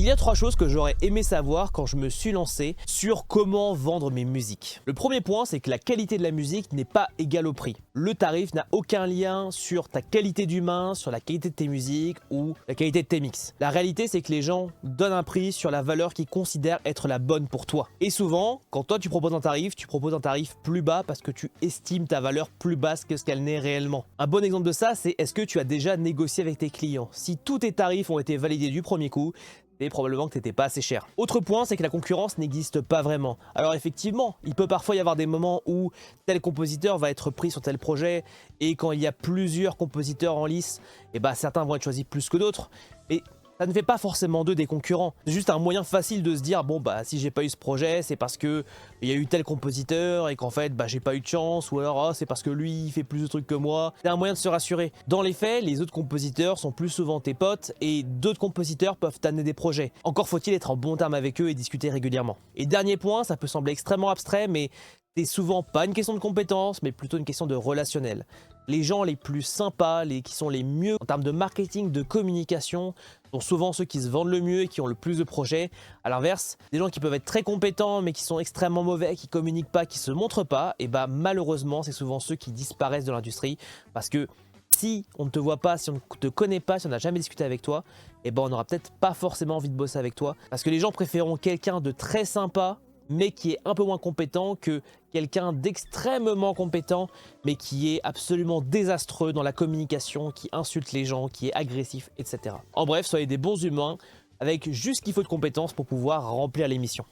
Il y a 3 choses que j'aurais aimé savoir quand je me suis lancé sur comment vendre mes musiques. Le premier point, c'est que la qualité de la musique n'est pas égale au prix. Le tarif n'a aucun lien sur ta qualité d'humain, sur la qualité de tes musiques ou la qualité de tes mix. La réalité, c'est que les gens donnent un prix sur la valeur qu'ils considèrent être la bonne pour toi. Et souvent, quand toi tu proposes un tarif plus bas parce que tu estimes ta valeur plus basse que ce qu'elle n'est réellement. Un bon exemple de ça, c'est est-ce que tu as déjà négocié avec tes clients? Si tous tes tarifs ont été validés du premier coup, c'est probablement que tu n'étais pas assez cher. Autre point, c'est que la concurrence n'existe pas vraiment. Alors effectivement, il peut parfois y avoir des moments où tel compositeur va être pris sur tel projet et quand il y a plusieurs compositeurs en lice, certains vont être choisis plus que d'autres. Mais ça ne fait pas forcément d'eux des concurrents. C'est juste un moyen facile de se dire bon si j'ai pas eu ce projet, c'est parce que il y a eu tel compositeur et qu'en fait j'ai pas eu de chance, ou alors c'est parce que lui il fait plus de trucs que moi. C'est un moyen de se rassurer. Dans les faits, les autres compositeurs sont plus souvent tes potes et d'autres compositeurs peuvent t'amener des projets. Encore faut-il être en bon terme avec eux et discuter régulièrement. Et dernier point, ça peut sembler extrêmement abstrait, mais c'est souvent pas une question de compétence, mais plutôt une question de relationnel. Les gens les plus sympas, qui sont les mieux en termes de marketing, de communication, sont souvent ceux qui se vendent le mieux et qui ont le plus de projets. À l'inverse, des gens qui peuvent être très compétents mais qui sont extrêmement mauvais, qui communiquent pas, qui se montrent pas, et malheureusement c'est souvent ceux qui disparaissent de l'industrie parce que si on ne te voit pas, si on ne te connaît pas, si on n'a jamais discuté avec toi, on n'aura peut-être pas forcément envie de bosser avec toi parce que les gens préféreront quelqu'un de très sympa mais qui est un peu moins compétent que quelqu'un d'extrêmement compétent mais qui est absolument désastreux dans la communication, qui insulte les gens, qui est agressif, etc. En bref, soyez des bons humains avec juste ce qu'il faut de compétences pour pouvoir remplir les missions.